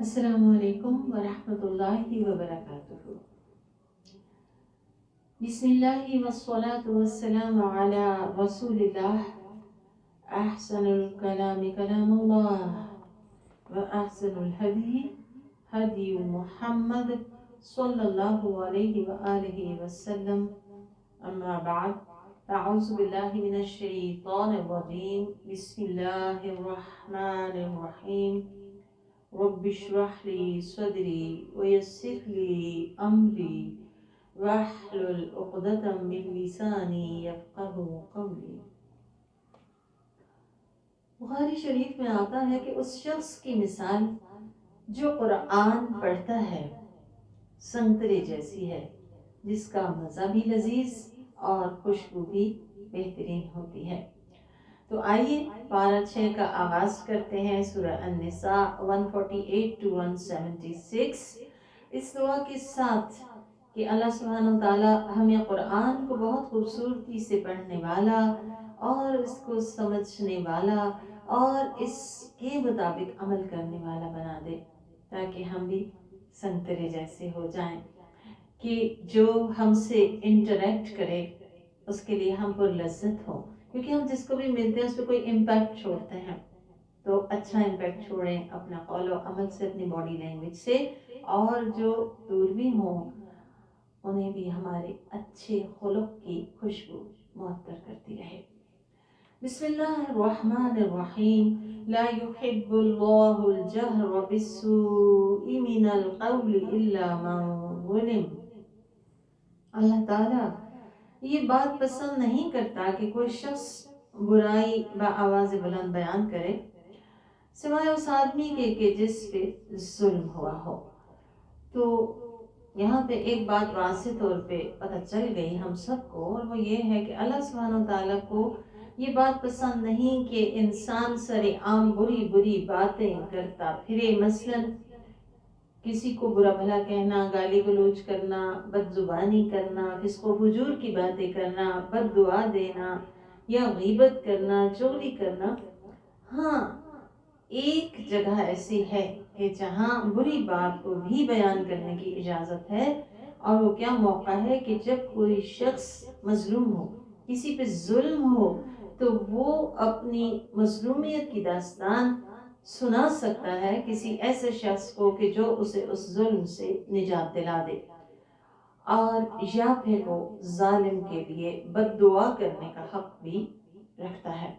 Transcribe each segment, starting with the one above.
السلام علیکم ورحمۃ اللہ وبرکاتہ۔ بسم اللہ والصلاة والسلام علی رسول اللہ۔ احسن الکلام کلام اللہ واحسن الہدی ہدی محمد صلی اللہ علیہ وآلہ وسلم۔ اما بعد، اعوذ باللہ من الشیطان الرجیم، بسم اللہ الرحمن الرحیم۔ رب اشرح لي صدري ويسر لي أمري واحلل عقدة من لساني يفقهوا قولي۔ بخاری شریف میں آتا ہے کہ اس شخص کی مثال جو قرآن پڑھتا ہے سنترے جیسی ہے، جس کا مزہ بھی لذیذ اور خوشبو بھی بہترین ہوتی ہے۔ تو آئیے پارہ 6 کا آغاز کرتے ہیں، سورہ النساء 148 to 176، اس دعا کے ساتھ کہ اللہ سبحانہ وتعالیٰ ہمیں قرآن کو بہت خوبصورتی سے پڑھنے والا اور اس کو سمجھنے والا اور اس کے مطابق عمل کرنے والا بنا دے، تاکہ ہم بھی سنترے جیسے ہو جائیں، کہ جو ہم سے انٹریکٹ کرے اس کے لیے ہم پر لذت ہو، کیونکہ ہم جس کو بھی ملتے ہیں اس پہ کوئی امپیکٹ چھوڑتے ہیں، تو اچھا امپیکٹ چھوڑیں اپنا قول و عمل سے، اپنی باڈی لینگویج سے، اور جو دور بھی ہوں انہیں بھی ہمارے اچھے خلق کی خوشبو معطر کرتی رہے۔ بسم اللہ الرحمن الرحیم۔ لا يحب اللہ الجہر بالسوء من القول الا من ظلم۔ اللہ تعالیٰ یہ بات پسند نہیں کرتا کہ کوئی شخص برائی بآواز بلند بیان کرے سوائے اس آدمی کے کہ جس پہ ظلم ہوا ہو۔ تو یہاں پہ ایک بات واضح طور پہ پتہ چل گئی ہم سب کو، اور وہ یہ ہے کہ اللہ سبحانہ وتعالیٰ کو یہ بات پسند نہیں کہ انسان سرِ عام بری بری باتیں کرتا پھرے، مثلاً کسی کو برا بھلا کہنا، گالی گلوچ کرنا، بد زبانی کرنا، فسق و فجور کی باتیں کرنا، بد دعا دینا یا غیبت کرنا، چغلی کرنا۔ ہاں، ایک جگہ ایسی ہے کہ جہاں بری بات کو بھی بیان کرنے کی اجازت ہے، اور وہ کیا موقع ہے کہ جب کوئی شخص مظلوم ہو، کسی پہ ظلم ہو، تو وہ اپنی مظلومیت کی داستان سنا سکتا ہے کسی ایسے شخص کو کہ جو اسے اس ظلم سے نجات دلا دے، اور یا پھر وہ ظالم کے لیے بد دعا کرنے کا حق بھی رکھتا ہے۔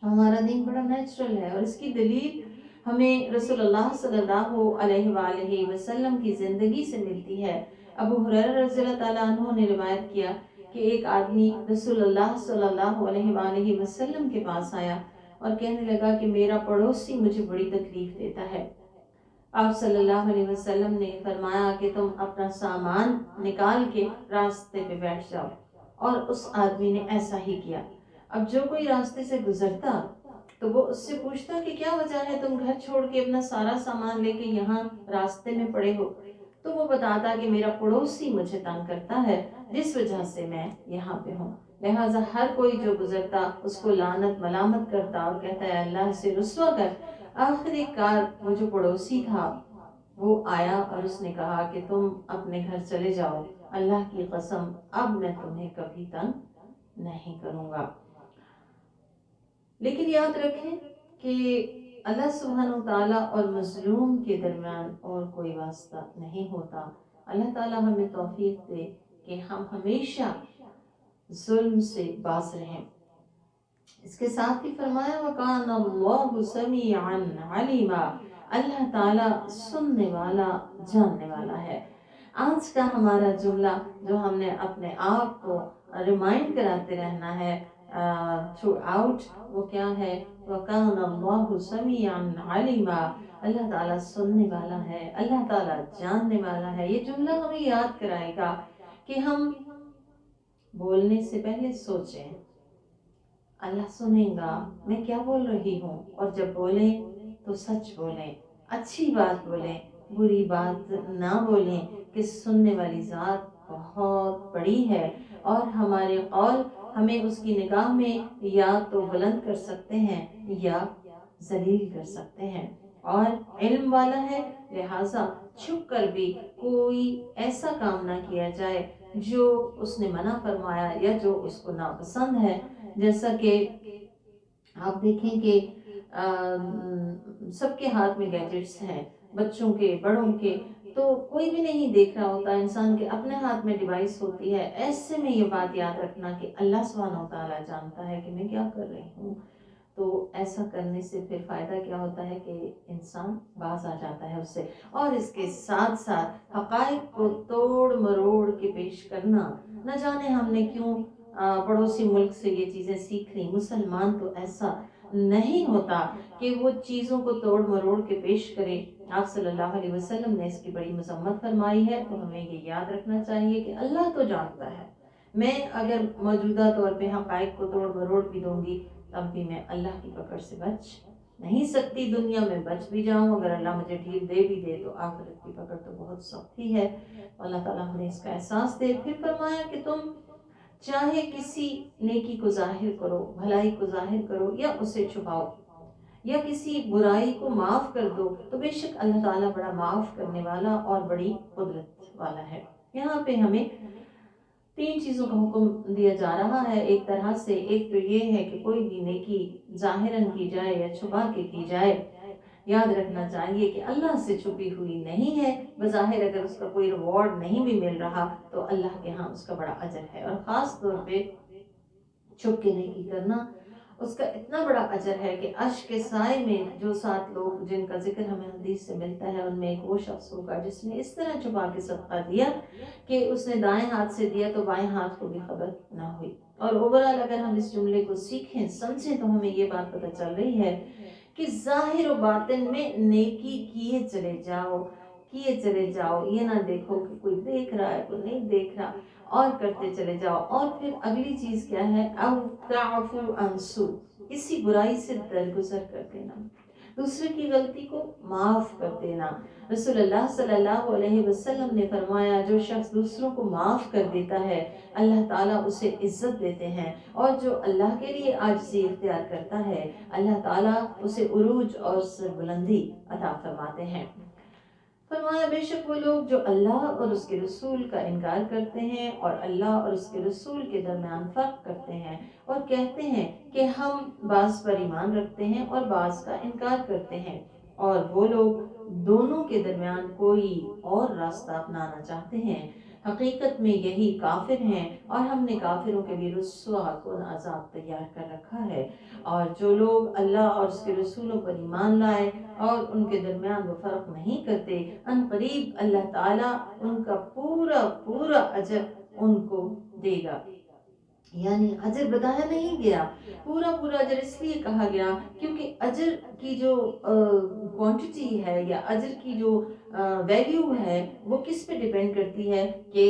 ہمارا دین بڑا نیچرل ہے، اور اس کی دلیل ہمیں رسول اللہ صلی اللہ علیہ وآلہ وسلم کی زندگی سے ملتی ہے۔ ابو ہریرہ رضی اللہ تعالیٰ عنہ نے روایت کیا کہ ایک آدمی رسول اللہ صلی اللہ علیہ وآلہ وسلم کے پاس آیا اور کہنے لگا کہ میرا پڑوسی مجھے بڑی تکلیف دیتا ہے۔ آپ صلی اللہ علیہ وسلم نے فرمایا کہ تم اپنا سامان نکال کے راستے پہ بیٹھ جاؤ، اور اس آدمی نے ایسا ہی کیا۔ اب جو کوئی راستے سے گزرتا تو وہ اس سے پوچھتا کہ کیا وجہ ہے تم گھر چھوڑ کے اپنا سارا سامان لے کے یہاں راستے میں پڑے ہو؟ تو وہ بتاتا کہ میرا پڑوسی مجھے تنگ کرتا ہے، جس وجہ سے میں یہاں پہ ہوں۔ لہٰذا ہر کوئی جو گزرتا اس کو لعنت ملامت کرتا اور کہتا ہے اللہ سے رسوا کر۔ آخری کار وہ جو پڑوسی تھا وہ آیا اور اس نے کہا کہ تم اپنے گھر چلے جاؤ، اللہ کی قسم اب میں تمہیں کبھی تنگ نہیں کروں گا۔ لیکن یاد رکھیں کہ اللہ سبحانہ وتعالیٰ اور مظلوم کے درمیان اور کوئی واسطہ نہیں ہوتا۔ اللہ تعالیٰ ہمیں توفیق دے کہ ہم ہمیشہ ظلم سے باز رہیں۔ اس کے ساتھ ہی فرمایا وَكَانَ اللَّهُ سَمِيعًا عَلِيمًا، اللہ تعالیٰ سننے والا جاننے والا ہے۔ آج کا ہمارا جملہ جو ہم نے اپنے آپ کو ریمائنڈ کراتے رہنا ہے تھرو آؤٹ، وہ کیا ہے؟ وَكَانَ اللَّهُ سَمِيعًا عَلِيمًا، اللہ تعالیٰ سننے والا ہے، اللہ تعالیٰ جاننے والا ہے۔ یہ جملہ ہمیں یاد کرائے گا کہ ہم بولنے سے پہلے سوچیں اللہ سنیں گا میں کیا بول رہی ہوں، اور جب بولیں تو سچ بولیں، اچھی بات بولیں، بری بات نہ بولیں، کہ سننے والی ذات بہت بڑی ہے، اور ہمارے قول ہمیں اس کی نگاہ میں یا تو بلند کر سکتے ہیں یا ذلیل کر سکتے ہیں۔ اور علم والا ہے، لہٰذا چھپ کر بھی کوئی ایسا کام نہ کیا جائے جو اس نے منع فرمایا یا جو اس کو ناپسند ہے۔ جیسا کہ آپ دیکھیں کہ سب کے ہاتھ میں گیجٹس ہیں، بچوں کے، بڑوں کے، تو کوئی بھی نہیں دیکھ رہا ہوتا، انسان کے اپنے ہاتھ میں ڈیوائس ہوتی ہے۔ ایسے میں یہ بات یاد رکھنا کہ اللہ سبحانہ وتعالیٰ جانتا ہے کہ میں کیا کر رہی ہوں، تو ایسا کرنے سے پھر فائدہ کیا ہوتا ہے کہ انسان باز آ جاتا ہے اس سے۔ اور اس کے ساتھ ساتھ حقائق کو توڑ مروڑ کے پیش کرنا، نہ جانے ہم نے کیوں پڑوسی ملک سے یہ چیزیں سیکھ لی۔ مسلمان تو ایسا نہیں ہوتا کہ وہ چیزوں کو توڑ مروڑ کے پیش کرے۔ آپ صلی اللہ علیہ وسلم نے اس کی بڑی مذمت فرمائی ہے، تو ہمیں یہ یاد رکھنا چاہیے کہ اللہ تو جانتا ہے، میں اگر موجودہ طور پہ حقائق کو توڑ مروڑ بھی دوں گی تب بھی میں اللہ کی پکڑ سے بچ نہیں سکتی۔ دنیا میں بچ بھی جاؤں، اگر اللہ مجھے ڈھیل دے بھی دے تو آخرت کی پکڑ تو بہت سخت ہی ہے۔ اللہ تعالیٰ ہمیں اس کا احساس دے۔ پھر فرمایا کہ تم چاہے کسی نیکی کو ظاہر کرو، بھلائی کو ظاہر کرو یا اسے چھپاؤ، یا کسی برائی کو معاف کر دو، تو بے شک اللہ تعالیٰ بڑا معاف کرنے والا اور بڑی قدرت والا ہے۔ یہاں پہ ہمیں تین چیزوں کا حکم دیا جا رہا ہے ایک طرح سے۔ ایک تو یہ ہے کہ کوئی بھی نیکی ظاہراً کی جائے یا چھپا کے کی جائے، یاد رکھنا چاہیے کہ اللہ سے چھپی ہوئی نہیں ہے۔ بظاہر اگر اس کا کوئی ریوارڈ نہیں بھی مل رہا تو اللہ کے ہاں اس کا بڑا اجر ہے، اور خاص طور پہ چھپ کے نیکی کرنا، اس کا اتنا بڑا اجر ہے کہ عرش کے سائے میں جو 7 لوگ جن کا ذکر ہمیں حدیث سے ملتا ہے، ان میں ایک وہ شخص ہوگا جس نے اس طرح چھپا کے صدقہ دیا کہ اس نے دائیں ہاتھ سے دیا تو بائیں ہاتھ کو بھی خبر نہ ہوئی۔ اور اوورآل اگر ہم اس جملے کو سیکھیں سمجھیں تو ہمیں یہ بات پتہ چل رہی ہے کہ ظاہر و باطن میں نیکی کیے چلے جاؤ، کیے چلے جاؤ، یہ نہ دیکھو کہ کوئی دیکھ رہا ہے کوئی نہیں دیکھ رہا، اور کرتے چلے جاؤ۔ اور پھر اگلی چیز کیا ہے؟ او تعفو عن سوء، کسی برائی سے درگزر کر دینا، دوسرے کی غلطی کو معاف کر دینا۔ رسول اللہ صلی اللہ علیہ وسلم نے فرمایا جو شخص دوسروں کو معاف کر دیتا ہے اللہ تعالیٰ اسے عزت دیتے ہیں، اور جو اللہ کے لیے عاجزی اختیار کرتا ہے اللہ تعالیٰ اسے عروج اور سربلندی عطا فرماتے ہیں۔ فرمایا بے شک وہ لوگ جو اللہ اور اس کے رسول کا انکار کرتے ہیں اور اللہ اور اس کے رسول کے درمیان فرق کرتے ہیں، اور کہتے ہیں کہ ہم بعض پر ایمان رکھتے ہیں اور بعض کا انکار کرتے ہیں، اور وہ لوگ دونوں کے درمیان کوئی اور راستہ اپنانا چاہتے ہیں، حقیقت میں یہی کافر ہیں، اور ہم نے کافروں کے لیے رسوا کن عذاب تیار کر رکھا ہے۔ اور جو لوگ اللہ اور اس کے رسولوں پر ایمان لائے اور ان کے درمیان وہ فرق نہیں کرتے، ان قریب اللہ تعالیٰ ان کا پورا پورا اجر ان کو دے گا۔ یعنی اجر بتایا نہیں گیا، پورا پورا اجر اس لیے کہا گیا کیونکہ اجر کی جو کوانٹیٹی ہے یا اجر کی جو ویلیو ہے وہ کس پہ ڈیپینڈ کرتی ہے کہ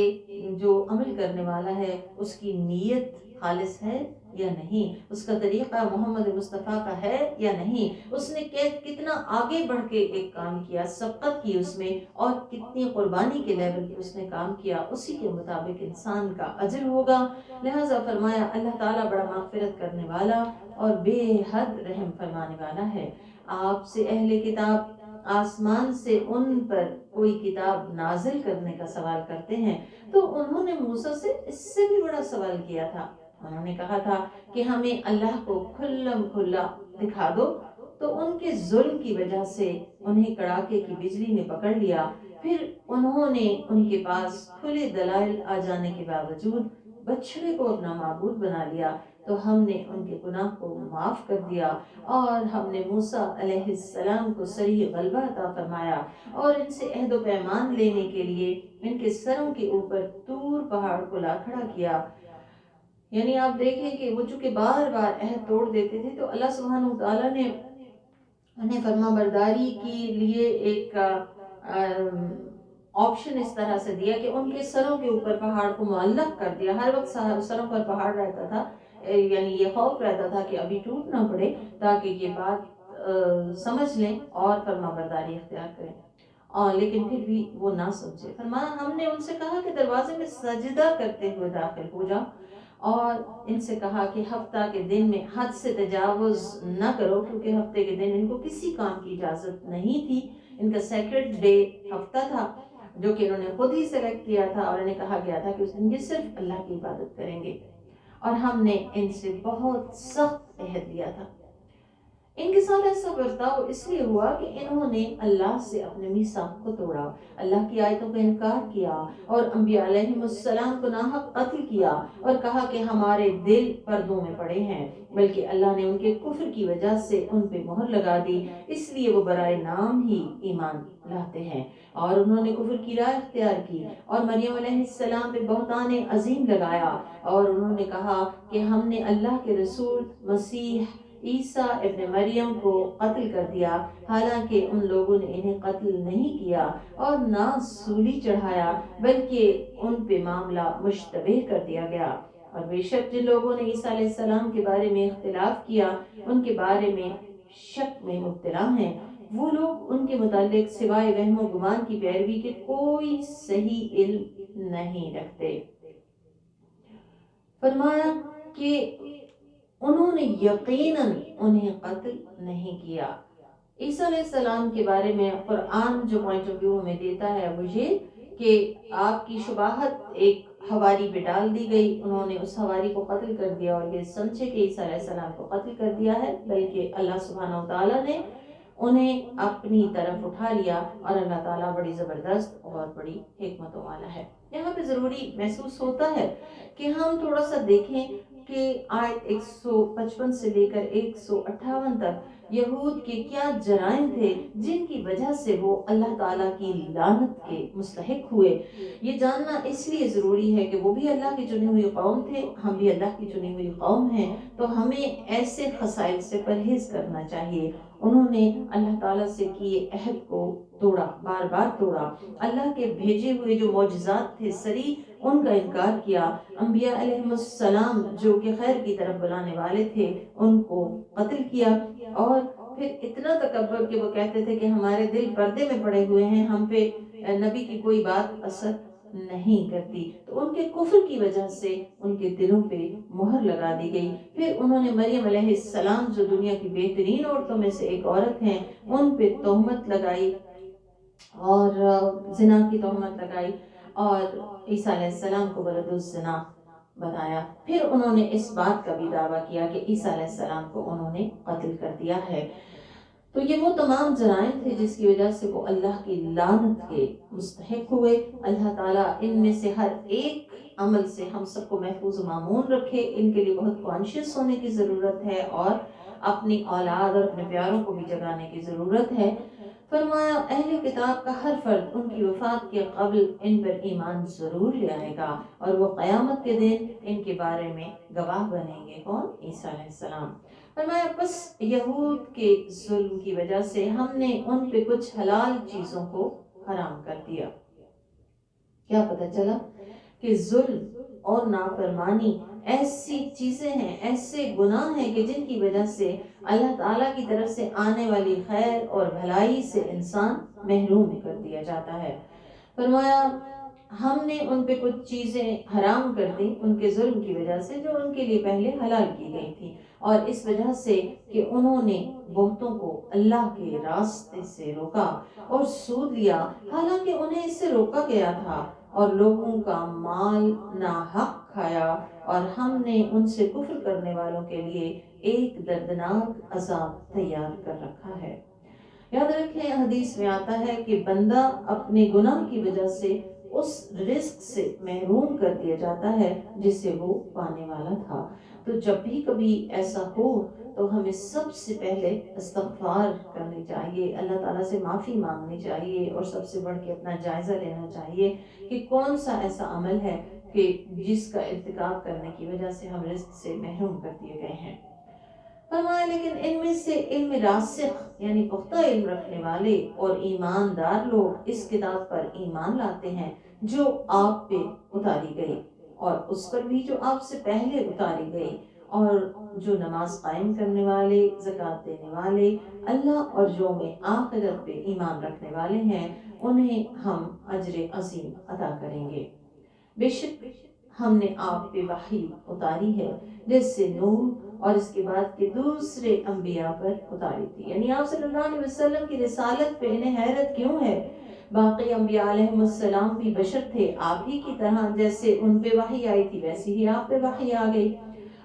جو عمل کرنے والا ہے اس کی نیت خالص ہے یا نہیں، اس کا طریقہ محمد مصطفیٰ کا ہے یا نہیں، اس نے کتنا آگے بڑھ کے ایک کام کیا، سبقت کی اس میں، اور کتنی قربانی کے لیول پہ اس نے کام کیا، اسی کے مطابق انسان کا اجر ہوگا۔ لہٰذا فرمایا اللہ تعالیٰ بڑا مغفرت کرنے والا اور بے حد رحم فرمانے والا ہے۔ آپ سے اہل کتاب آسمان سے ان پر کوئی کتاب نازل کرنے کا سوال کرتے ہیں، تو انہوں نے موسیٰ سے اس سے بھی بڑا سوال کیا تھا۔ انہوں نے کہا تھا کہ ہمیں اللہ کو کھلم کھلا دکھا دو، تو ان کے ظلم کی وجہ سے انہیں کڑاکے کی بجلی نے پکڑ لیا، پھر انہوں نے ان کے پاس کھلے دلائل آ جانے کے باوجود بچڑے کو اپنا معبود بنا لیا، تو ہم نے ان کے گناہ کو معاف کر دیا، اور ہم نے موسیٰ علیہ السلام کو صریح غلبہ عطا فرمایا، اور ان سے عہد و پیمان لینے کے لیے ان کے سروں کے اوپر طور پہاڑ کو لا کھڑا کیا۔ یعنی آپ دیکھیں کہ وہ چونکہ بار بار عہد توڑ دیتے تھے، تو اللہ سبحانہ وتعالیٰ نے انہیں فرما برداری کے لیے ایک آپشن اس طرح سے دیا کہ ان کے سروں کے اوپر پہاڑ کو معلق کر دیا، ہر وقت سروں پر پہاڑ رہتا تھا، یعنی یہ خوف رہتا تھا کہ ابھی ٹوٹ نہ پڑے، تاکہ یہ بات سمجھ لیں اور فرما برداری اختیار کریں، اور لیکن پھر بھی وہ نہ سمجھے۔ فرمایا ہم نے ان سے کہا کہ دروازے میں سجدہ کرتے ہوئے داخل ہو جاؤ، اور ان سے کہا کہ ہفتہ کے دن میں حد سے تجاوز نہ کرو، کیونکہ ہفتے کے دن ان کو کسی کام کی اجازت نہیں تھی۔ ان کا سیکرڈ ڈے ہفتہ تھا جو کہ انہوں نے خود ہی سلیکٹ کیا تھا، اور انہیں کہا گیا تھا کہ اس دن یہ صرف اللہ کی عبادت کریں گے، اور ہم نے ان سے بہت سخت عہد لیا تھا۔ ان کے ساتھ ایسا برتاؤ اس لیے ہوا کہ انہوں نے اللہ سے اپنے میثاق کو توڑا، اللہ کی آیتوں کا انکار کیا، اور انبیاء علیہ السلام کو ناحق قتل کیا، اور کہا کہ ہمارے دل پردوں میں پڑے ہیں، بلکہ اللہ نے ان کے کفر کی وجہ سے ان پہ مہر لگا دی، اس لیے وہ برائے نام ہی ایمان لاتے ہیں۔ اور انہوں نے کفر کی راہ اختیار کی اور مریم علیہ السلام پہ بہتان عظیم لگایا، اور انہوں نے کہا کہ ہم نے اللہ کے رسول مسیح عیسیٰ ابن مریم کو قتل کر دیا، حالانکہ ان لوگوں نے انہیں قتل نہیں کیا اور نہ سولی چڑھایا، بلکہ ان پہ معاملہ مشتبہ کر دیا گیا۔ اور بے شک جن لوگوں نے عیسیٰ علیہ السلام کے بارے میں اختلاف کیا، ان کے بارے میں شک میں مبتلا ہیں۔ وہ لوگ ان کے متعلق سوائے وہم و گمان کی پیروی کے کوئی صحیح علم نہیں رکھتے۔ فرمایا کہ انہوں نے یقیناً انہیں قتل نہیں کیا۔ عیسیٰ علیہ السلام کے بارے میں قرآن جو پوائنٹ آف ویو ہمیں دیتا ہے وہ یہ کہ آپ کی شباہت ایک حواری پہ ڈال دی گئی، انہوں نے اس حواری کو قتل کر دیا اور یہ سمجھے کہ عیسیٰ علیہ السلام کو قتل کر دیا ہے، بلکہ اللہ سبحانہ و تعالیٰ نے انہیں اپنی طرف اٹھا لیا، اور اللہ تعالیٰ بڑی زبردست اور بڑی حکمتوں والا ہے۔ یہاں پہ ضروری محسوس ہوتا ہے کہ ہم تھوڑا سا دیکھیں کہ آیت 155 سے لے کر 158 تک یہود کے کیا جرائم تھے جن کی وجہ سے وہ اللہ تعالیٰ کی لعنت کے مستحق ہوئے۔ یہ جاننا اس لیے ضروری ہے کہ وہ بھی اللہ کی چنی ہوئی قوم تھے، ہم بھی اللہ کی چنی ہوئی قوم ہیں، تو ہمیں ایسے خصائل سے پرہیز کرنا چاہیے۔ انہوں نے اللہ تعالیٰ سے کیے عہد کو توڑا، بار بار توڑا، اللہ کے بھیجے ہوئے جو معجزات تھے صریح ان کا انکار کیا، انبیاء علیہ السلام جو کہ خیر کی طرف بلانے والے تھے ان کو قتل کیا، اور پھر اتنا تکبر کہ وہ کہتے تھے کہ ہمارے دل پردے میں پڑے ہوئے ہیں، ہم پہ نبی کی کوئی بات اثر نہیں کرتی، تو ان کے کفر کی وجہ سے ان کے دلوں پہ مہر لگا دی گئی۔ پھر انہوں نے مریم علیہ السلام جو دنیا کی بہترین عورتوں میں سے ایک عورت ہیں ان پہ تہمت لگائی اور زنا کی تہمت لگائی، اور عیسیٰ علیہ السلام کو ولد الزنا بنایا۔ پھر انہوں نے اس بات کا بھی دعویٰ کیا کہ عیسیٰ علیہ السلام کو انہوں نے قتل کر دیا ہے۔ تو یہ وہ تمام جرائم تھے جس کی وجہ سے وہ اللہ کی لعنت کے مستحق ہوئے۔ اللہ تعالیٰ ان میں سے ہر ایک عمل سے ہم سب کو محفوظ و معمون رکھے، ان کے لیے بہت کانشیس ہونے کی ضرورت ہے، اور اپنی اولاد اور اپنے پیاروں کو بھی جگانے کی ضرورت ہے۔ فرمایا اہل کتاب کا ہر فرد ان کی وفات کے قبل ان پر ایمان ضرور لے آئے گا، اور وہ قیامت کے دن ان کے بارے میں گواہ بنیں گے۔ کون؟ عیسیٰ علیہ السلام۔ فرمایا بس یہود کے ظلم کی وجہ سے ہم نے ان پہ کچھ حلال چیزوں کو حرام کر دیا۔ کیا پتہ چلا کہ ظلم اور نافرمانی ایسی چیزیں ہیں، ایسے گناہ ہیں کہ جن کی وجہ سے اللہ تعالیٰ کی طرف سے آنے والی خیر اور بھلائی سے انسان محروم کر دیا جاتا ہے۔ فرمایا ہم نے ان پہ کچھ چیزیں حرام کر دی ان کے ظلم کی وجہ سے جو ان کے لیے پہلے حلال کی گئی تھی، اور اس وجہ سے کہ انہوں نے بہتوں کو اللہ کے راستے سے روکا اور سود لیا، حالانکہ انہیں اس سے روکا گیا تھا، اور لوگوں کا مال ناحق کھایا، اور ہم نے ان سے کفر کرنے والوں کے لیے ایک دردناک عذاب تیار کر رکھا ہے۔ یاد رکھیں حدیث میں آتا ہے کہ بندہ اپنے گناہ کی وجہ سے اس رزق سے محروم کر دیا جاتا ہے جسے وہ پانے والا تھا۔ تو جب بھی کبھی ایسا ہو تو ہمیں سب سے پہلے استغفار کرنی چاہیے، اللہ تعالیٰ سے معافی مانگنی چاہیے، اور سب سے بڑھ کے اپنا جائزہ لینا چاہیے کہ کون سا ایسا عمل ہے کہ جس کا ارتکاب کرنے کی وجہ سے ہم رزق سے محروم کر دیے گئے ہیں۔ فرمایا لیکن ان میں سے علم راسخ یعنی پختہ علم رکھنے والے اور ایماندار لوگ اس کتاب پر ایمان لاتے ہیں جو آپ پہ اتاری گئی، اور اس پر بھی جو آپ سے پہلے اتاری گئی، اور جو نماز قائم کرنے والے، زکوٰۃ دینے والے، اللہ اور یوم آخرت پہ ایمان رکھنے والے ہیں، انہیں ہم اجر عظیم عطا کریں گے۔ بے شک ہم نے آپ پہ وحی اتاری ہے جیسے نوح اور اس کے بعد کے دوسرے انبیاء پر اتاری تھی. یعنی آپ صلی اللہ علیہ وسلم کی رسالت پہ انہیں حیرت کیوں ہے؟ باقی انبیاء علیہ السلام بھی بشر تھے آپ ہی کی طرح، جیسے ان پہ وحی آئی تھی ویسے ہی آپ پہ وحی آ گئی.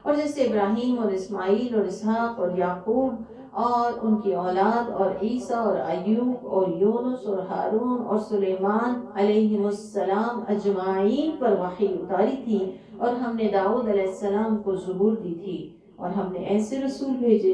اور جیسے ابراہیم اور اسماعیل اور اسحاق اور یعقوب اور ان کی اولاد اور عیسیٰ اور ایوب اور یونس اور ہارون اور سلیمان علیہ السلام اجمعین پر وحی اتاری تھی، اور ہم نے داؤد علیہ السلام کو زبور دی تھی، اور ہم نے ایسے رسول بھیجے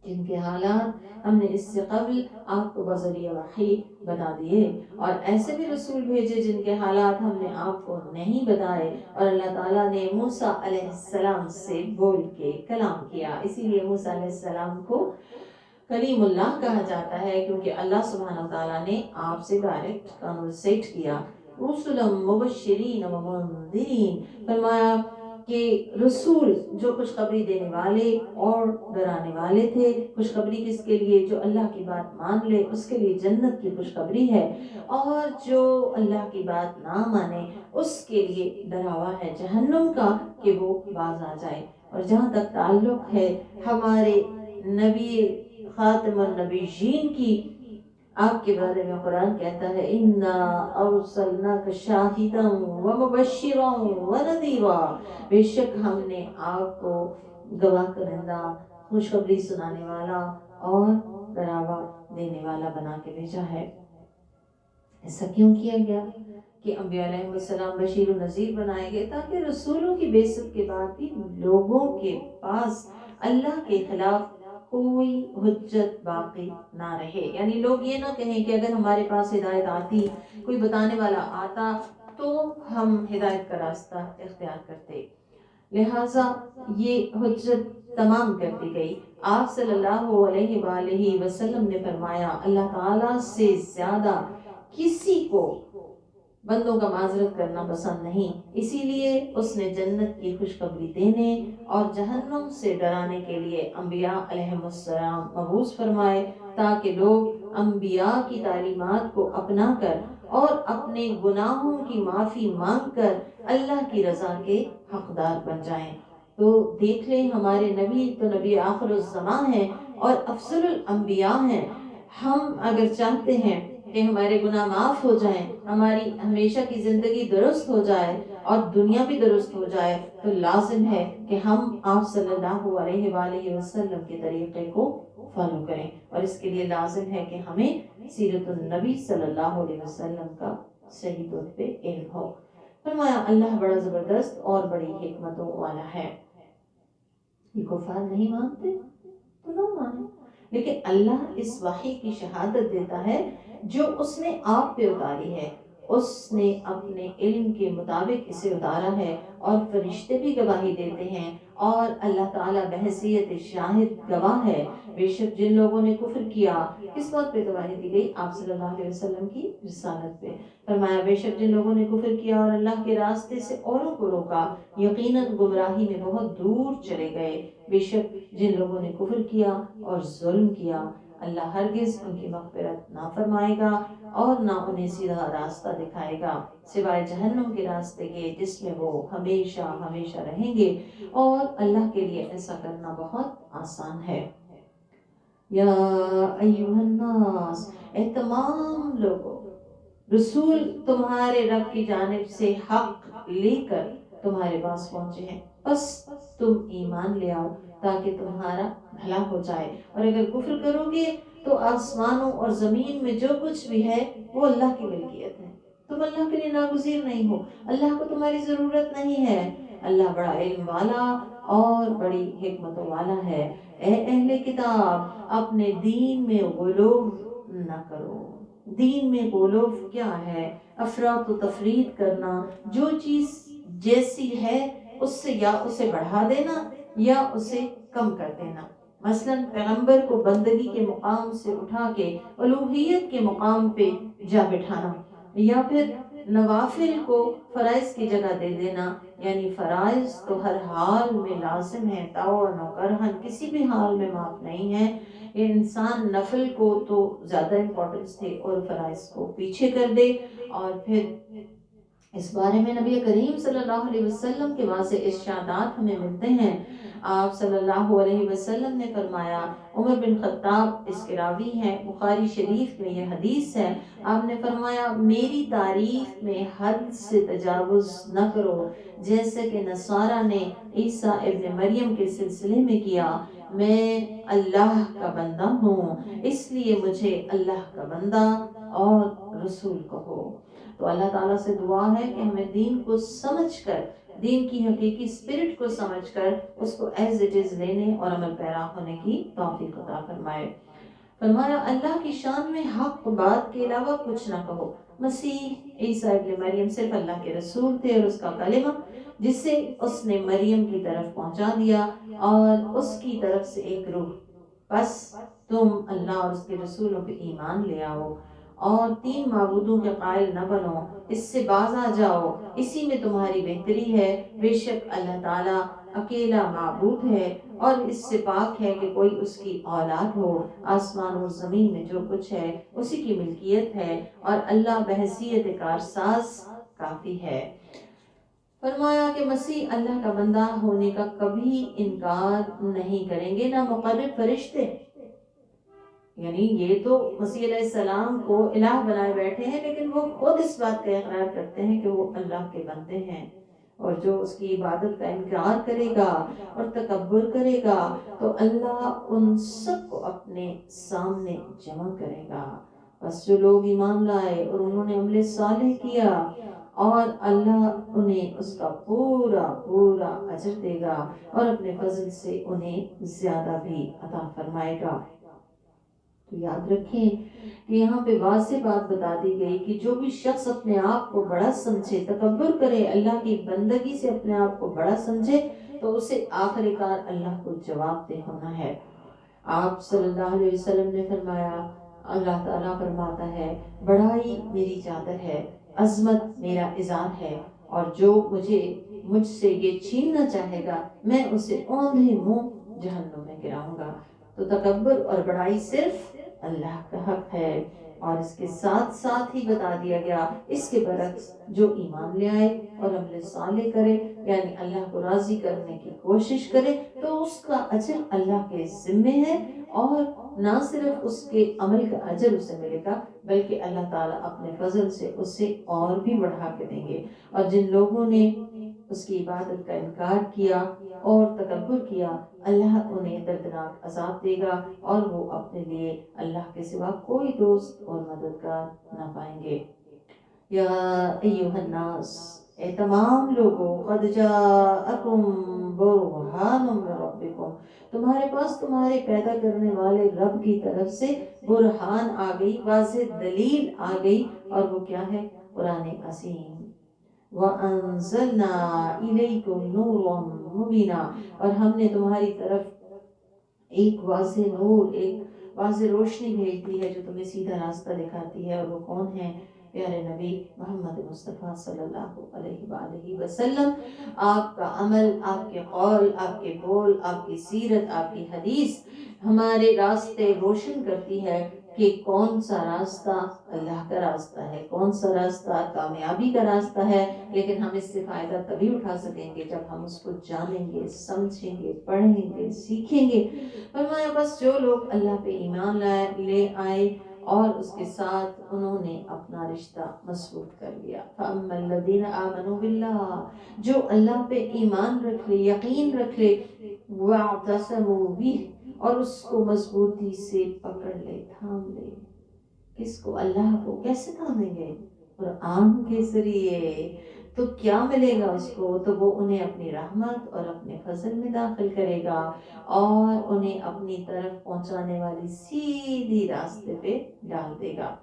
جن کے حالات ہم نے اس سے قبل آپ کو بذریعہ وحی بتا دیے، اور ایسے بھی رسول بھیجے جن کے حالات ہم نے آپ کو نہیں بتائے، اور اللہ تعالیٰ نے موسیٰ علیہ السلام سے بول کے کلام کیا. اسی لیے موسیٰ علیہ السلام کو کلیم اللہ کہا جاتا ہے، کیونکہ اللہ سبحانہ تعالیٰ نے آپ سے ڈائریکٹ کنورسیٹ کیا. رسلا مبشرین و منذرین، فرمایا کہ رسول جو خوشخبری دینے والے اور ڈرانے والے تھے. خوشخبری کس کے لیے؟ جو اللہ کی بات مان لے اس کے لیے جنت کی خوشخبری ہے، اور جو اللہ کی بات نہ مانے اس کے لیے ڈراوا ہے جہنم کا کہ وہ باز آ جائے. اور جہاں تک تعلق ہے ہمارے نبی خاتم النبیین کی، آپ کے بارے میں قرآن کہتا ہے اِنَّا أَرْسَلْنَاكَ شَاهِدًا وَمُبَشِّرًا وَنَذِيرًا، بے شک ہم نے آپ کو گواہ کنندہ، خوشخبری سنانے والا اور ڈراوا دینے والا بنا کے بھیجا ہے. ایسا کیوں کیا گیا کہ انبیاء علیہ السلام بشیر و نذیر بنائے گئے؟ تاکہ رسولوں کی بعثت کے بعد بھی لوگوں کے پاس اللہ کے خلاف کوئی حجت باقی نہ رہے. یعنی لوگ یہ نہ کہیں کہ اگر ہمارے پاس ہدایت آتی، کوئی بتانے والا آتا تو ہم ہدایت کا راستہ اختیار کرتے. لہٰذا یہ حجت تمام کر دی گئی. آپ صلی اللہ علیہ وآلہ وسلم نے فرمایا اللہ تعالیٰ سے زیادہ کسی کو بندوں کا معذرت کرنا پسند نہیں، اسی لیے اس نے جنت کی خوشخبری دینے اور جہنم سے ڈرانے کے لیے انبیاء علیہ السلام مبعوث فرمائے، تاکہ لوگ انبیاء کی تعلیمات کو اپنا کر اور اپنے گناہوں کی معافی مانگ کر اللہ کی رضا کے حقدار بن جائیں. تو دیکھ لیں ہمارے نبی تو نبی آخر الزمان ہیں اور افضل الانبیاء ہیں. ہم اگر چاہتے ہیں کہ ہمارے گناہ معاف ہو جائیں، ہماری ہمیشہ کی زندگی درست ہو جائے اور دنیا بھی درست ہو جائے، تو لازم ہے کہ ہم آپ صلی اللہ علیہ وآلہ وسلم کے طریقے کو فالو کریں، اور اس کے لیے لازم ہے کہ ہمیں سیرت النبی صلی اللہ علیہ وسلم کا صحیح طور پہ علم ہو. فرمایا اللہ بڑا زبردست اور بڑی حکمتوں والا ہے. یہ کفار نہیں مانتے تو نہ مانے، لیکن اللہ اس وحی کی شہادت دیتا ہے جو اس نے آپ پہ اتاری ہے. اس نے اپنے علم کے مطابق اسے اتارا ہے، اور فرشتے بھی گواہی دیتے ہیں، اور اللہ تعالیٰ بحیثیت شاہد گواہ ہے. بے شک جن لوگوں نے کفر کیا، کس بات پہ گواہی دی گئی؟ آپ صلی اللہ علیہ وسلم کی رسالت پہ. فرمایا بے شک جن لوگوں نے کفر کیا اور اللہ کے راستے سے اوروں کو روکا، یقیناً گمراہی میں بہت دور چلے گئے. بے شک جن لوگوں نے کفر کیا اور ظلم کیا، اللہ ہرگز ان کی مغفرت نہ فرمائے گا اور نہ انہیں سیدھا راستہ دکھائے گا سوائے جہنم کے راستے کے، جس میں وہ ہمیشہ ہمیشہ رہیں گے، اور اللہ کے لیے ایسا کرنا بہت آسان ہے. یا ایھا الناس، اے تمام لوگوں، رسول تمہارے رب کی جانب سے حق لے کر تمہارے پاس پہنچے ہیں، بس تم ایمان لے آؤ تاکہ تمہارا بھلا ہو جائے. اور اگر کفر کرو گے تو آسمانوں اور زمین میں جو کچھ بھی ہے وہ اللہ کی ملکیت ہے. تم اللہ کے لیے ناگزیر نہیں ہو، اللہ کو تمہاری ضرورت نہیں ہے. اللہ بڑا علم والا اور بڑی حکمتوں والا ہے. اے اہل کتاب، اپنے دین میں غلو نہ کرو. دین میں غلو کیا ہے؟ افراط و تفرید کرنا، جو چیز جیسی ہے اس سے یا اسے بڑھا دینا یا اسے کم کر دینا. مثلا پیغمبر کو بندگی کے مقام سے اٹھا کے الوہیت کے مقام پہ جا بٹھانا، یا پھر نوافل کو فرائض کی جگہ دے دینا. یعنی فرائض تو ہر حال میں لازم ہے، طوعاً و کرہاً، کسی بھی حال میں معاف نہیں ہے. یہ انسان نفل کو تو زیادہ امپورٹنس دے اور فرائض کو پیچھے کر دے، اور پھر اس بارے میں نبی کریم صلی اللہ علیہ وسلم کے واضح ارشادات ہمیں ملتے ہیں۔ آپ صلی اللہ علیہ وسلم نے فرمایا، عمر بن خطاب اس کے راوی ہیں، بخاری شریف میں یہ حدیث ہے، آپ نے فرمایا میری تعریف میں حد سے تجاوز نہ کرو، جیسے کہ نصارہ نے عیسیٰ ابن مریم کے سلسلے میں کیا۔ میں اللہ کا بندہ ہوں، اس لیے مجھے اللہ کا بندہ اور رسول کہو۔ تو اللہ تعالیٰ سے دعا ہے کہ ہمیں دین کو سمجھ کر، دین کی حقیقی اسپرٹ کو سمجھ کر اس کو ایز اٹ از لینے اور عمل پیرا ہونے کی توفیق عطا فرمائے۔ فرمایا اللہ کی شان میں حق بات کے علاوہ کچھ نہ کہو۔ مسیح عیسیٰ ابن مریم صرف اللہ کے رسول تھے اور اس کا کلمہ جسے اس نے مریم کی طرف پہنچا دیا اور اس کی طرف سے ایک روح، بس تم اللہ اور اس کے رسولوں پہ ایمان لے آؤ اور تین معبودوں کے قائل نہ بنو، اس سے باز آ جاؤ، اسی میں تمہاری بہتری ہے۔ بے شک اللہ تعالیٰ اکیلا معبود ہے اور اس سے پاک ہے کہ کوئی اس کی اولاد ہو۔ آسمان اور زمین میں جو کچھ ہے اسی کی ملکیت ہے اور اللہ بحیثیت کارساز کافی ہے۔ فرمایا کہ مسیح اللہ کا بندہ ہونے کا کبھی انکار نہیں کریں گے، نہ مقرب فرشتے، یعنی یہ تو مسیح علیہ السلام کو الہ بنائے بیٹھے ہیں، لیکن وہ خود اس بات کا اقرار کرتے ہیں کہ وہ اللہ کے بندے ہیں، اور جو اس کی عبادت کا انکار کرے گا اور تکبر کرے گا تو اللہ ان سب کو اپنے سامنے جمع کرے گا۔ بس جو لوگ ایمان لائے اور انہوں نے عمل صالح کیا اور اللہ انہیں اس کا پورا پورا اجر دے گا اور اپنے فضل سے انہیں زیادہ بھی عطا فرمائے گا۔ تو یاد رکھیں کہ یہاں پہ واضح بات بتا دی گئی کہ جو بھی شخص اپنے آپ کو بڑا سمجھے، تکبر کرے، اللہ کی بندگی سے اپنے آپ کو بڑا سمجھے، تو اسے آخر کار اللہ کو جواب دہ ہونا ہے۔ آپ صلی اللہ علیہ وسلم نے فرمایا، اللہ تعالیٰ فرماتا ہے، بڑائی میری چادر ہے، عظمت میرا ازار ہے، اور جو مجھ سے یہ چھیننا چاہے گا میں اسے اوندھے منہ جہنم میں گراؤں گا۔ تو تکبر اور بڑائی صرف اللہ کا حق ہے، اور اس کے ساتھ ساتھ ہی بتا دیا گیا اس کے برعکس جو ایمان لے آئے اور عمل صالح کرے، یعنی اللہ کو راضی کرنے کی کوشش کرے، تو اس کا اجر اللہ کے ذمے ہے، اور نہ صرف اس کے عمل کا اجر اسے ملے گا بلکہ اللہ تعالیٰ اپنے فضل سے اسے اور بھی بڑھا کے دیں گے۔ اور جن لوگوں نے اس کی عبادت کا انکار کیا اور تکبر کیا، اللہ انہیں دردناک عذاب دے گا اور وہ اپنے لیے اللہ کے سوا کوئی دوست اور مددگار نہ پائیں گے۔ یا ایھا الناس، اے تمام لوگوں، قد جاءکم برہان من ربکم، تمہارے پاس تمہارے پیدا کرنے والے رب کی طرف سے برہان آ گئی، واضح دلیل آ گئی، اور وہ کیا ہے؟ قرآن عظیم۔ وَأَنزَلْنَا إِلَيْكُمْ نُورًا مُبِينًا، اور ہم نے تمہاری طرف ایک واضح نور، ایک واضح روشنی بھیج دی ہے جو تمہیں سیدھا راستہ دکھاتی ہے، اور وہ کون ہے؟ پیارے نبی محمد مصطفیٰ صلی اللہ علیہ وآلہ وسلم۔ آپ کا عمل، آپ کے قول، آپ کے بول، آپ کی سیرت، آپ کی حدیث ہمارے راستے روشن کرتی ہے کہ کون سا راستہ اللہ کا راستہ ہے، کون سا راستہ کامیابی کا راستہ ہے، لیکن ہم اس سے فائدہ تبھی اٹھا سکیں گے جب ہم اس کو جانیں گے، سمجھیں گے، پڑھیں گے، سیکھیں گے۔ فرمایا بس جو لوگ اللہ پہ ایمان لے آئے اور اس کے ساتھ انہوں نے اپنا رشتہ مضبوط کر لیا، فَأَمَّا الَّذِينَ آمَنُوا بِاللَّهِ، جو اللہ پہ ایمان رکھ لے، یقین رکھ لے، وَاعْتَصَمُوا بِهِ، اور اس کو مضبوطی سے پکڑ لے، تھام لے۔ کس کو؟ اللہ کو۔ کیسے تھامیں گے؟ قرآن کے ذریعے۔ تو کیا ملے گا اس کو؟ تو وہ انہیں اپنی رحمت اور اپنے فضل میں داخل کرے گا اور انہیں اپنی طرف پہنچانے والی سیدھی راستے پہ ڈال دے گا۔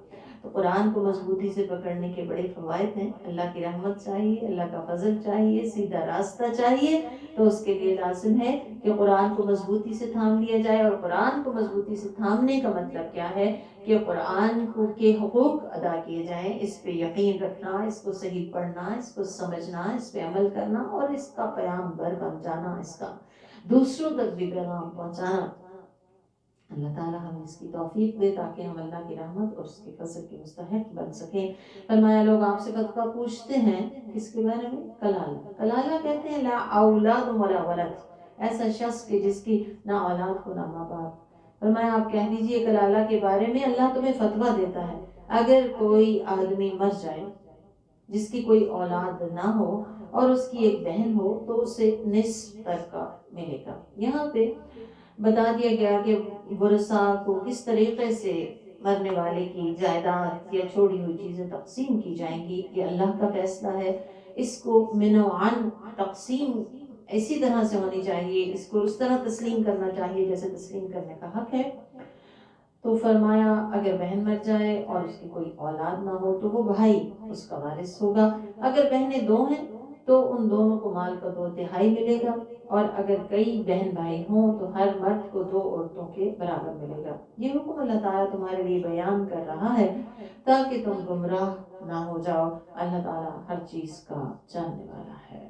تو قرآن کو مضبوطی سے پکڑنے کے بڑے فوائد ہیں۔ اللہ کی رحمت چاہیے، اللہ کا فضل چاہیے، سیدھا راستہ چاہیے، تو اس کے لیے لازم ہے کہ قرآن کو مضبوطی سے تھام لیا جائے۔ اور قرآن کو مضبوطی سے تھامنے کا مطلب کیا ہے؟ کہ قرآن کے حقوق ادا کیے جائیں، اس پہ یقین رکھنا، اس کو صحیح پڑھنا، اس کو سمجھنا، اس پہ عمل کرنا، اور اس کا پیام بر بن جانا، اس کا دوسروں تک بھی پیغام پہنچانا۔ اللہ تعالیٰ ہمیں اس کی توفیق دے تاکہ ہم اللہ کی رحمت اور اس کے فضل کے مستحق بن سکیں۔ فرمایا لوگ آپ سے فتویٰ پوچھتے ہیں کس کے بارے میں؟ کلالہ۔ کلالہ کہتے ہیں لا اولاد ولا ولد، ایسا شخص کہ جس کی نہ اولاد ہو نہ ماں باپ۔ فرمایا آپ کہہ دیجئے کلالہ کے بارے میں اللہ تمہیں فتویٰ دیتا ہے اگر کوئی آدمی مر جائے جس کی کوئی اولاد نہ ہو اور اس کی ایک بہن ہو تو اسے نصف ترکہ ملے گا۔ یہاں پہ بتا دیا گیا کہ ورثاء کو کس طریقے سے مرنے والے کی جائیداد یا چھوڑی ہوئی چیزیں تقسیم کی جائیں گی، یہ اللہ کا فیصلہ ہے۔ اس کو من و عن تقسیم اسی طرح سے ہونی چاہیے، اس کو اس طرح تسلیم کرنا چاہیے جیسے تسلیم کرنے کا حق ہے۔ تو فرمایا اگر بہن مر جائے اور اس کی کوئی اولاد نہ ہو تو وہ بھائی اس کا وارث ہوگا۔ اگر بہنیں دو ہیں تو ان دونوں کو مال کا 2/3 ملے گا، اور اگر کئی بہن بھائی ہوں تو ہر مرد کو 2 عورتوں کے برابر ملے گا۔ یہ حکم اللہ تعالیٰ تمہارے لیے بیان کر رہا ہے تاکہ تم گمراہ نہ ہو جاؤ۔ اللہ تعالیٰ ہر چیز کا جاننے والا ہے۔